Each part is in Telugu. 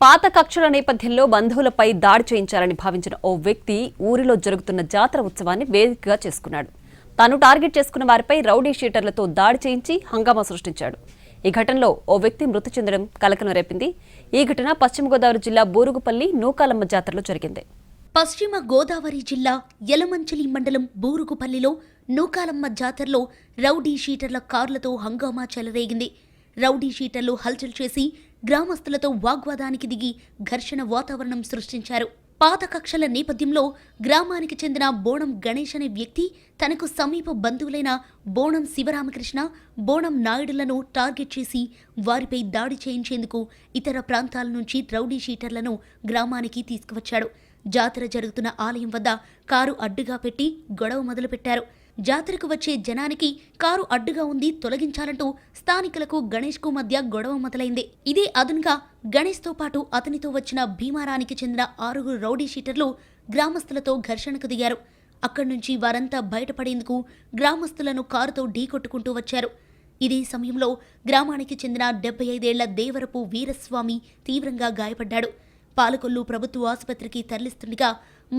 పాత కక్షల నేపథ్యంలో బంధువులపై దాడి చేయించాలని భావించిన ఓ వ్యక్తి ఊరిలో జరుగుతున్న జాతర ఉత్సవాన్ని వేదికగా చేసుకున్నాడు. తాను టార్గెట్ చేసుకున్న వారిపై రౌడీ షీటర్లతో దాడి చేయించి హంగామా సృష్టించాడు. ఈ ఘటనలో ఓ వ్యక్తి మృతి చెందడం కలకలం రేపింది. ఈ ఘటన పశ్చిమ గోదావరి జిల్లా బూరుగుపల్లి నూకాలమ్మ జాతరలో జరిగింది. పశ్చిమ గోదావరి జిల్లా యలమంచిలి మండలం బూరుగుపల్లిలో నూకాలమ్మ జాతరలో రౌడీ షీటర్ల కార్లతో హంగామా చెలరేగింది. రౌడీ షీటర్లు హల్చల్ చేసి గ్రామస్తులతో వాగ్వాదానికి దిగి ఘర్షణ వాతావరణం సృష్టించారు. పాత కక్షల నేపథ్యంలో గ్రామానికి చెందిన బోణం గణేష్ అనే వ్యక్తి తనకు సమీప బంధువులైన బోణం శివరామకృష్ణ, బోణం నాయుడులను టార్గెట్ చేసి వారిపై దాడి చేయించేందుకు ఇతర ప్రాంతాల నుంచి రౌడీ షీటర్లను గ్రామానికి తీసుకువచ్చాడు. జాతర జరుగుతున్న ఆలయం వద్ద కారు అడ్డుగా పెట్టి గొడవ మొదలుపెట్టారు. జాతరకు వచ్చే జనానికి కారు అడ్డుగా ఉంది, తొలగించాలంటూ స్థానికులకు గణేష్కు మధ్య గొడవ మొదలైంది. ఇదే అదునుగా గణేష్తో పాటు అతనితో వచ్చిన భీమారానికి చెందిన 6 రౌడీ షీటర్లు గ్రామస్తులతో ఘర్షణకు దిగారు. అక్కడి నుంచి వారంతా బయటపడేందుకు గ్రామస్తులను కారుతో ఢీకొట్టుకుంటూ వచ్చారు. ఇదే సమయంలో గ్రామానికి చెందిన 75 ఏళ్ల దేవరపు వీరస్వామి తీవ్రంగా గాయపడ్డాడు. పాలకొల్లు ప్రభుత్వ ఆసుపత్రికి తరలిస్తుండగా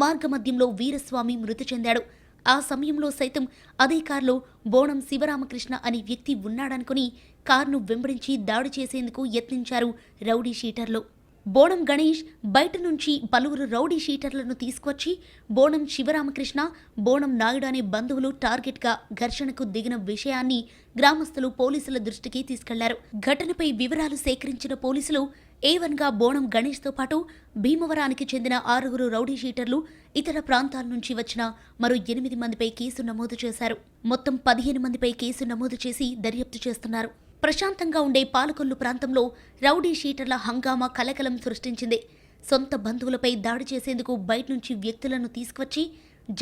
మార్గమధ్యంలో వీరస్వామి మృతి చెందాడు. ఆ సమయంలో సైతం అదే కారులో బోణం శివరామకృష్ణ అనే వ్యక్తి ఉన్నాడనుకుని కారును వెంబడించి దాడి చేసేందుకు యత్నించారు రౌడీ షీటర్లు. బోణం గణేష్ బయట నుంచి పలువురు రౌడీ షీటర్లను తీసుకొచ్చి బోణం శివరామకృష్ణ, బోణం నాయుడు అనే బంధువులు టార్గెట్గా ఘర్షణకు దిగిన విషయాన్ని గ్రామస్తులు పోలీసుల దృష్టికి తీసుకెళ్లారు. ఘటనపై వివరాలు సేకరించిన పోలీసులు A1గా బోణం గణేష్తో పాటు భీమవరానికి చెందిన 6 రౌడీ షీటర్లు, ఇతర ప్రాంతాల నుంచి వచ్చిన మరో 8 మందిపై కేసు నమోదు చేశారు. మొత్తం 15 మందిపై కేసు నమోదు చేసి దర్యాప్తు చేస్తున్నారు. ప్రశాంతంగా ఉండే పాలకొల్లు ప్రాంతంలో రౌడీ షీటర్ల హంగామా కలకలం సృష్టించింది. సొంత బంధువులపై దాడి చేసేందుకు బయట నుంచి వ్యక్తులను తీసుకువచ్చి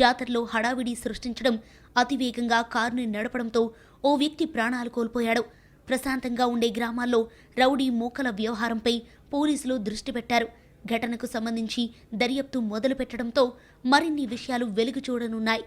జాతరలో హడావిడి సృష్టించడం, అతివేగంగా కారుని నడపడంతో ఓ వ్యక్తి ప్రాణాలు కోల్పోయాడు. ప్రశాంతంగా ఉండే గ్రామాల్లో రౌడీ మూకల వ్యవహారంపై పోలీసులు దృష్టి పెట్టారు. ఘటనకు సంబంధించి దర్యాప్తు మొదలు పెట్టడంతో మరిన్ని విషయాలు వెలుగు చూడనున్నాయి.